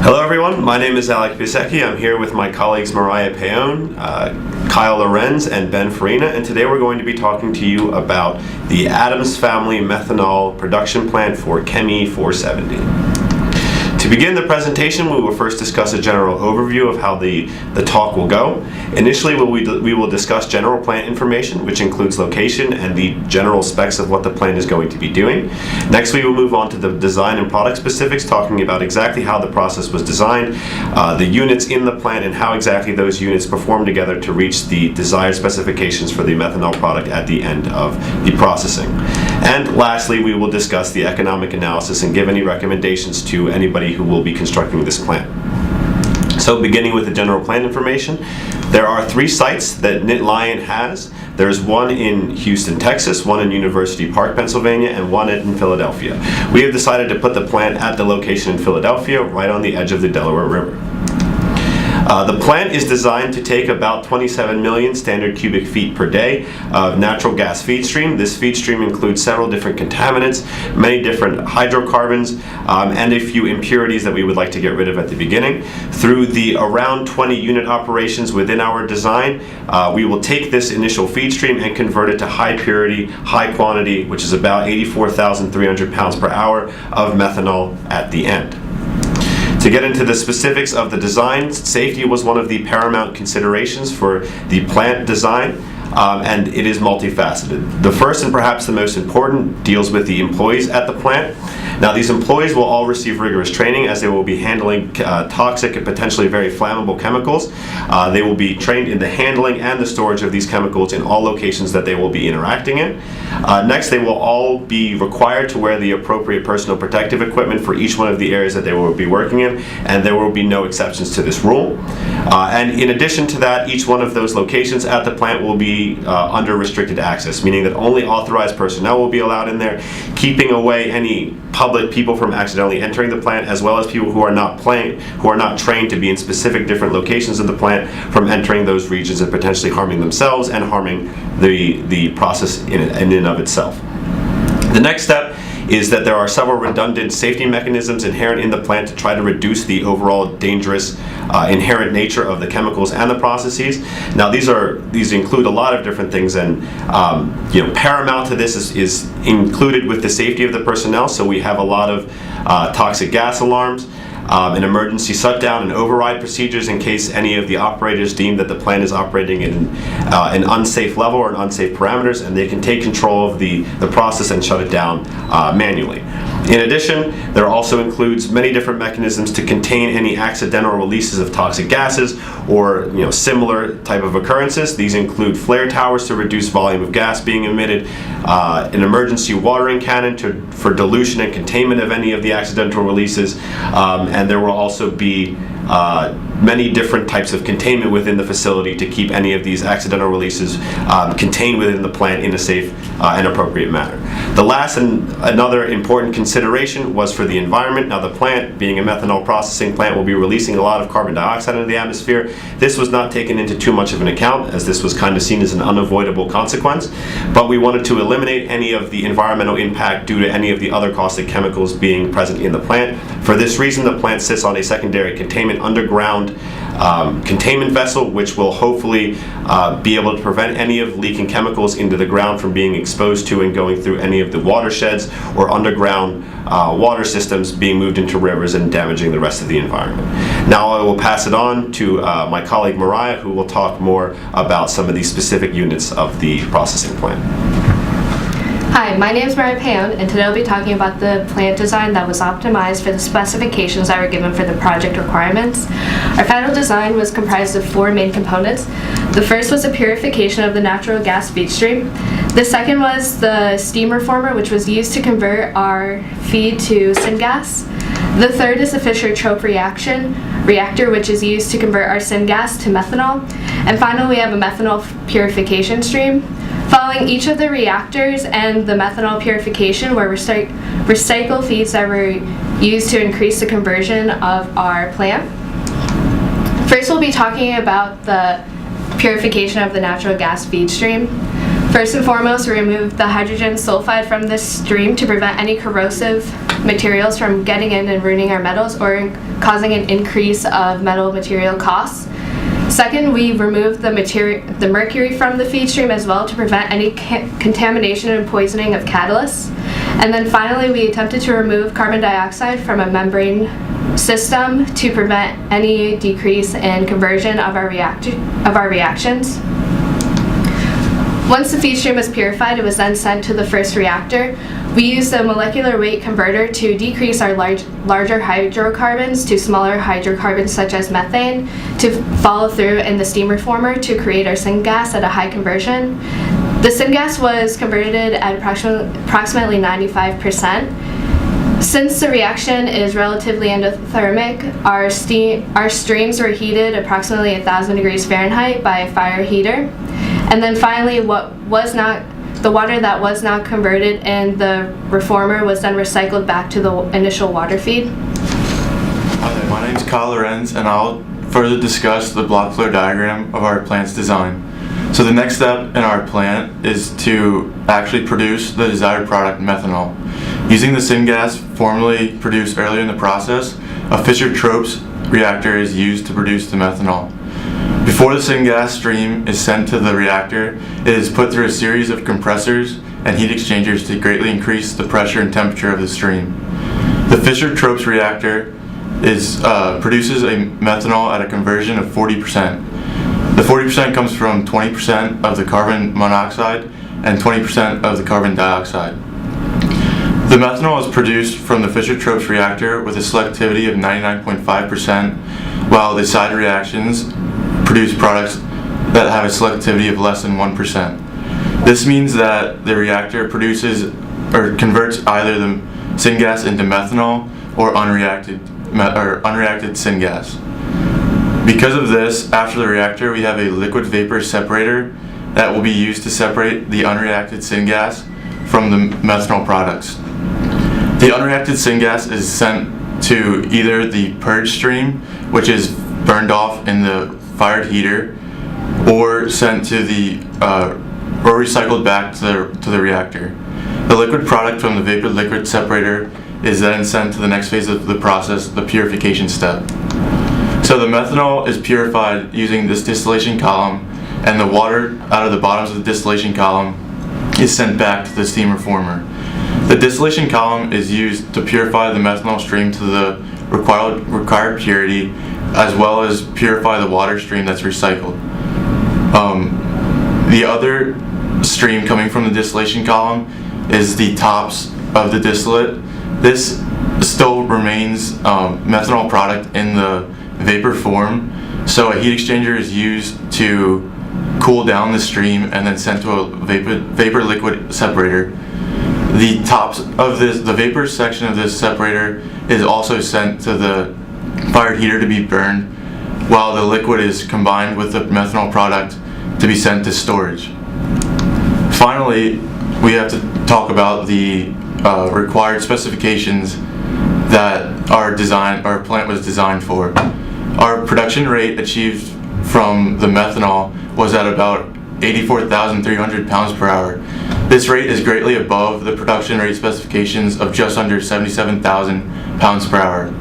Hello everyone, my name is Alec Bisecki. I'm here with my colleagues Mariah Paone, Kyle Lorenz, and Ben Farina, and today we're going to be talking to you about the Adams Family Methanol Production Plant for Chem-E 470. To begin the presentation, we will first discuss a general overview of how the talk will go. Initially, we will discuss general plant information, which includes location and the general specs of what the plant is going to be doing. Next, we will move on to the design and product specifics, talking about exactly how the process was designed, the units in the plant, and how exactly those units perform together to reach the desired specifications for the methanol product at the end of the processing. And lastly, we will discuss the economic analysis and give any recommendations to anybody who will be constructing this plant. So beginning with the general plant information, there are 3 sites that Knit Lion has. There's one in Houston, Texas, one in University Park, Pennsylvania, and one in Philadelphia. We have decided to put the plant at the location in Philadelphia, right on the edge of the Delaware River. The plant is designed to take about 27 million standard cubic feet per day of natural gas feed stream. This feed stream includes several different contaminants, many different hydrocarbons, and a few impurities that we would like to get rid of at the beginning. Through the around 20 unit operations within our design, we will take this initial feed stream and convert it to high purity, high quantity, which is about 84,300 pounds per hour of methanol at the end. To get into the specifics of the design, safety was one of the paramount considerations for the plant design, and it is multifaceted. The first and perhaps the most important deals with the employees at the plant. Now, these employees will all receive rigorous training as they will be handling toxic and potentially very flammable chemicals. They will be trained in the handling and the storage of these chemicals in all locations that they will be interacting in. Next, they will all be required to wear the appropriate personal protective equipment for each one of the areas that they will be working in, and there will be no exceptions to this rule. And in addition to that, each one of those locations at the plant will be under restricted access, meaning that only authorized personnel will be allowed in there, keeping away any public people from accidentally entering the plant, as well as people who are not trained to be in specific different locations of the plant from entering those regions and potentially harming themselves and harming the process in and of itself. The next step is that there are several redundant safety mechanisms inherent in the plant to try to reduce the overall dangerous inherent nature of the chemicals and the processes. Now, these include a lot of different things, and paramount to this is included with the safety of the personnel. So we have a lot of toxic gas alarms, an emergency shutdown and override procedures in case any of the operators deem that the plant is operating in an unsafe level or an unsafe parameters, and they can take control of the process and shut it down manually. In addition, there also includes many different mechanisms to contain any accidental releases of toxic gases or similar type of occurrences. These include flare towers to reduce volume of gas being emitted, an emergency watering cannon for dilution and containment of any of the accidental releases, and there will also be many different types of containment within the facility to keep any of these accidental releases contained within the plant in a safe and appropriate manner. The last and another important consideration was for the environment. Now, the plant, being a methanol processing plant, will be releasing a lot of carbon dioxide into the atmosphere. This was not taken into too much of an account, as this was kind of seen as an unavoidable consequence, but we wanted to eliminate any of the environmental impact due to any of the other caustic chemicals being present in the plant. For this reason, the plant sits on a secondary containment underground containment vessel, which will hopefully be able to prevent any of leaking chemicals into the ground from being exposed to and going through any of the watersheds or underground water systems being moved into rivers and damaging the rest of the environment. Now I will pass it on to my colleague Mariah, who will talk more about some of these specific units of the processing plant. Hi, my name is Mariah Paone, and today I'll be talking about the plant design that was optimized for the specifications that were given for the project requirements. Our final design was comprised of 4 main components. The first was the purification of the natural gas feed stream. The second was the steam reformer, which was used to convert our feed to syngas. The third is the Fischer-Tropsch reactor, which is used to convert our syngas to methanol. And finally, we have a methanol purification stream. Following each of the reactors and the methanol purification were recycle feeds that were used to increase the conversion of our plant. First, we'll be talking about the purification of the natural gas feed stream. First and foremost, we removed the hydrogen sulfide from this stream to prevent any corrosive materials from getting in and ruining our metals or causing an increase of metal material costs. Second, we removed the mercury from the feed stream as well to prevent any contamination and poisoning of catalysts. And then finally, we attempted to remove carbon dioxide from a membrane system to prevent any decrease in conversion of our reactions. Once the feed stream was purified, it was then sent to the first reactor. We used a molecular weight converter to decrease our larger hydrocarbons to smaller hydrocarbons such as methane to follow through in the steam reformer to create our syngas at a high conversion. The syngas was converted at approximately 95%. Since the reaction is relatively endothermic, our streams were heated approximately 1,000 degrees Fahrenheit by a fire heater. And then finally, the water that was not converted in the reformer was then recycled back to the initial water feed. Hi there, my name is Kyle Lorenz, and I'll further discuss the block flow diagram of our plant's design. So the next step in our plant is to actually produce the desired product, methanol. Using the syngas formerly produced earlier in the process, a Fischer-Tropsch reactor is used to produce the methanol. Before the syngas stream is sent to the reactor, it is put through a series of compressors and heat exchangers to greatly increase the pressure and temperature of the stream. The Fischer-Tropsch reactor produces a methanol at a conversion of 40%. The 40% comes from 20% of the carbon monoxide and 20% of the carbon dioxide. The methanol is produced from the Fischer-Tropsch reactor with a selectivity of 99.5%, while the side reactions produce products that have a selectivity of less than 1%. This means that the reactor produces or converts either the syngas into methanol or unreacted syngas. Because of this, after the reactor, we have a liquid vapor separator that will be used to separate the unreacted syngas from the methanol products. The unreacted syngas is sent to either the purge stream, which is burned off in the fired heater, or sent to or recycled back to the reactor. The liquid product from the vapor-liquid separator is then sent to the next phase of the process, the purification step. So the methanol is purified using this distillation column, and the water out of the bottoms of the distillation column is sent back to the steam reformer. The distillation column is used to purify the methanol stream to the required purity, as well as purify the water stream that's recycled. The other stream coming from the distillation column is the tops of the distillate. This still remains methanol product in the vapor form, so a heat exchanger is used to cool down the stream and then sent to a vapor liquid separator. The tops of the vapor section of this separator is also sent to the fired heater to be burned, while the liquid is combined with the methanol product to be sent to storage. Finally, we have to talk about the required specifications that our plant was designed for. Our production rate achieved from the methanol was at about 84,300 pounds per hour. This rate is greatly above the production rate specifications of just under 77,000 pounds per hour.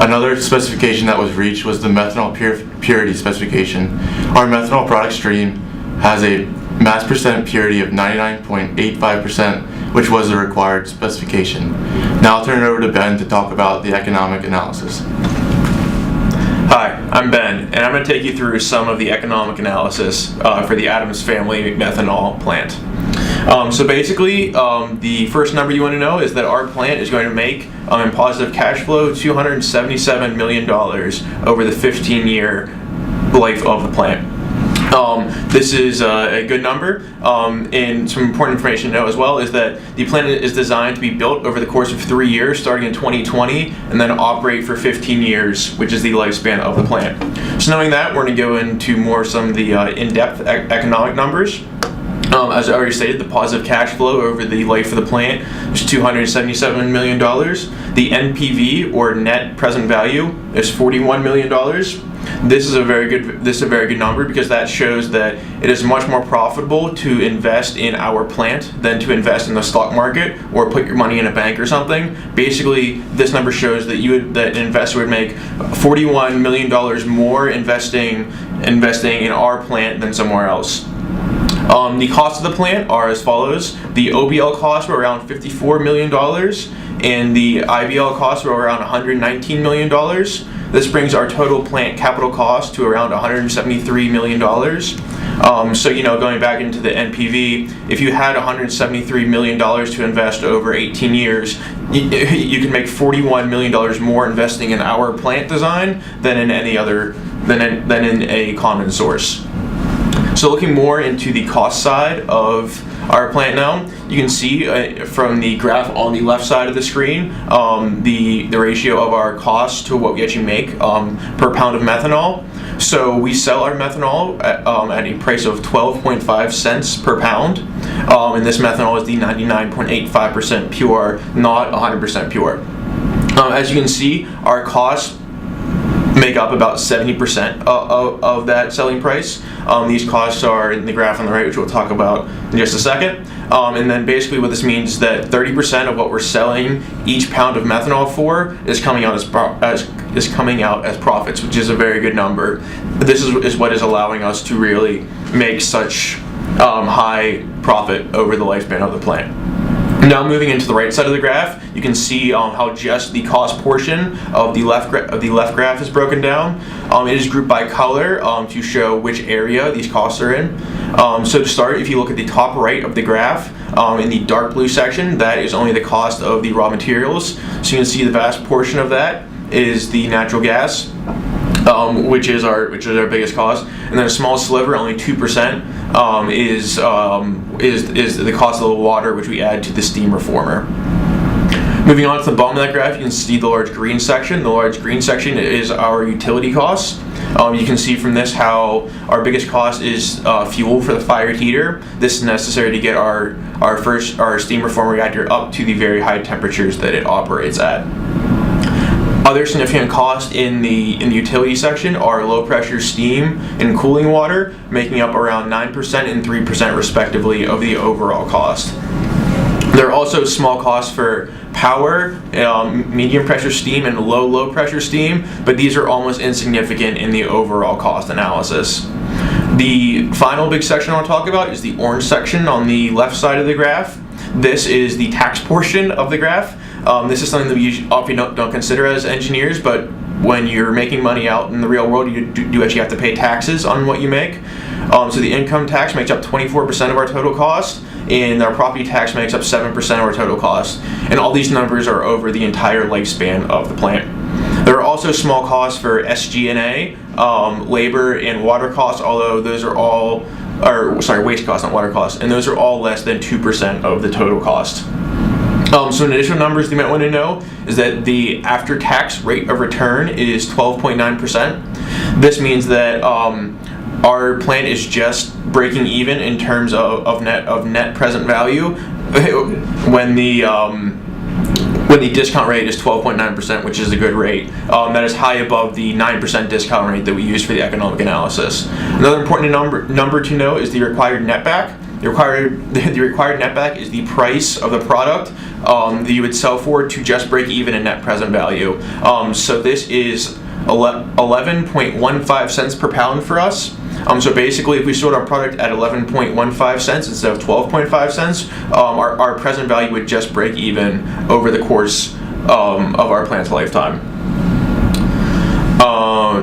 Another specification that was reached was the methanol purity specification. Our methanol product stream has a mass percent purity of 99.85%, which was the required specification. Now I'll turn it over to Ben to talk about the economic analysis. Hi, I'm Ben, and I'm going to take you through some of the economic analysis for the Adams Family methanol plant. So basically, the first number you want to know is that our plant is going to make, in positive cash flow, $277 million over the 15-year life of the plant. This is a good number, and some important information to know as well is that the plant is designed to be built over the course of 3 years, starting in 2020, and then operate for 15 years, which is the lifespan of the plant. So knowing that, we're going to go into some of the in-depth economic numbers. As I already stated, the positive cash flow over the life of the plant is $277 million. The NPV, or net present value, is $41 million. this is a very good number, because that shows that it is much more profitable to invest in our plant than to invest in the stock market or put your money in a bank or something. Basically, this number shows that that an investor would make $41 million more investing in our plant than somewhere else. The costs of the plant are as follows. The OBL costs were around $54 million, and the IBL costs were around $119 million. This brings our total plant capital cost to around $173 million. So, going back into the NPV, if you had $173 million to invest over 18 years, you can make $41 million more investing in our plant design than in any other, than in a common source. So looking more into the cost side of our plant now, you can see from the graph on the left side of the screen, the ratio of our cost to what we actually make per pound of methanol. So we sell our methanol at a price of 12.5 cents per pound, and this methanol is the 99.85% pure, not 100% pure. As you can see, our costs make up about 70% of that selling price. These costs are in the graph on the right, which we'll talk about in just a second. And then basically what this means is that 30% of what we're selling each pound of methanol for is coming out as profits, which is a very good number. This is what is allowing us to really make such high profit over the lifespan of the plant. Now moving into the right side of the graph, you can see how just the cost portion of the left graph is broken down. It is grouped by color to show which area these costs are in. So to start, if you look at the top right of the graph, in the dark blue section, that is only the cost of the raw materials. So you can see the vast portion of that is the natural gas, which is our biggest cost, and then a small sliver, only 2%, is the cost of the water, which we add to the steam reformer. Moving on to the bottom of that graph, you can see the large green section. The large green section is our utility costs. You can see from this how our biggest cost is fuel for the fired heater. This is necessary to get our steam reformer reactor up to the very high temperatures that it operates at. Other significant costs in the utility section are low pressure steam and cooling water, making up around 9% and 3% respectively of the overall cost. There are also small costs for power, medium pressure steam, and low pressure steam, but these are almost insignificant in the overall cost analysis. The final big section I want to talk about is the orange section on the left side of the graph. This is the tax portion of the graph. This is something that we often don't consider as engineers, but when you're making money out in the real world, you do actually have to pay taxes on what you make. So the income tax makes up 24% of our total cost, and our property tax makes up 7% of our total cost. And all these numbers are over the entire lifespan of the plant. There are also small costs for SG&A, labor, and water costs, although those are all, waste costs, not water costs, and those are all less than 2% of the total cost. Some additional numbers you might want to know is that the after-tax rate of return is 12.9%. This means that our plant is just breaking even in terms of net present value when the discount rate is 12.9%, which is a good rate. That is high above the 9% discount rate that we use for the economic analysis. Another important number to know is the required netback. The required netback is the price of the product that you would sell for to just break even in net present value. So this is 11.15 cents per pound for us. So basically, if we sold our product at 11.15 cents instead of 12.5 cents, our present value would just break even over the course of our plant's lifetime.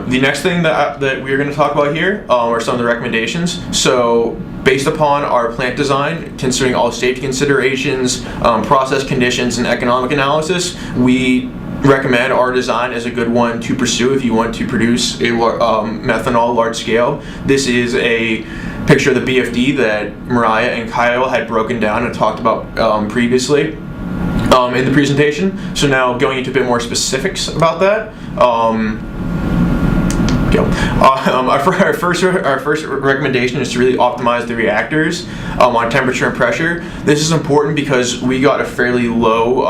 The next thing that we're going to talk about here are some of the recommendations. So based upon our plant design, considering all safety considerations, process conditions, and economic analysis, we recommend our design as a good one to pursue if you want to produce a methanol large scale. This is a picture of the BFD that Mariah and Kyle had broken down and talked about previously in the presentation. So now going into a bit more specifics about that. Our first recommendation is to really optimize the reactors on temperature and pressure. This is important because we got a fairly low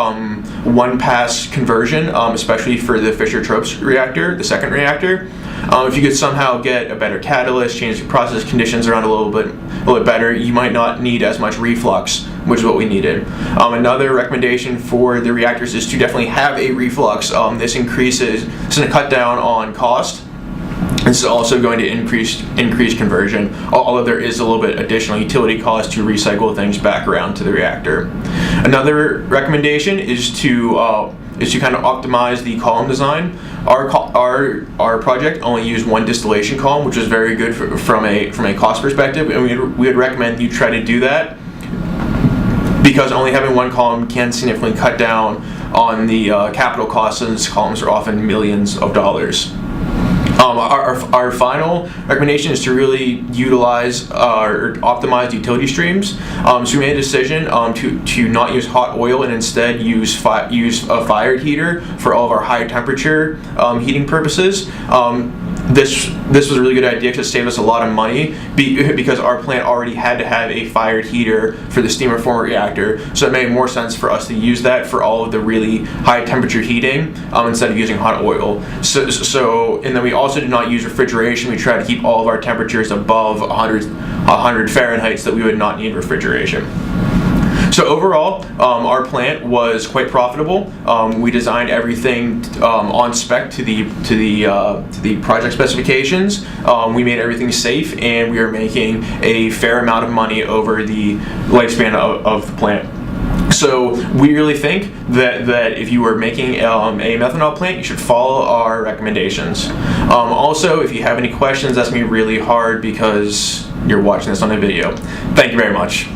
one-pass conversion, especially for the Fischer-Tropsch reactor, the second reactor. If you could somehow get a better catalyst, change the process conditions around a little bit better, you might not need as much reflux, which is what we needed. Another recommendation for the reactors is to definitely have a reflux. This is going to cut down on cost. This is also going to increase conversion, although there is a little bit additional utility cost to recycle things back around to the reactor. Another recommendation is to kind of optimize the column design. Our project only used one distillation column, which was very good from a cost perspective, and we would recommend you try to do that, because only having one column can significantly cut down on the capital costs, and these columns are often millions of dollars. Our final recommendation is to really utilize or optimize utility streams. So we made a decision to not use hot oil and instead use a fired heater for all of our high temperature heating purposes. This was a really good idea because it saved us a lot of money because our plant already had to have a fired heater for the steam reformer reactor, so it made more sense for us to use that for all of the really high temperature heating instead of using hot oil. And then we also did not use refrigeration. We tried to keep all of our temperatures above 100 Fahrenheit so that we would not need refrigeration. So overall, our plant was quite profitable. We designed everything on spec to the project specifications. We made everything safe, and we are making a fair amount of money over the lifespan of the plant. So we really think that if you were making a methanol plant, you should follow our recommendations. Also, if you have any questions, that's going to be really hard because you're watching this on a video. Thank you very much.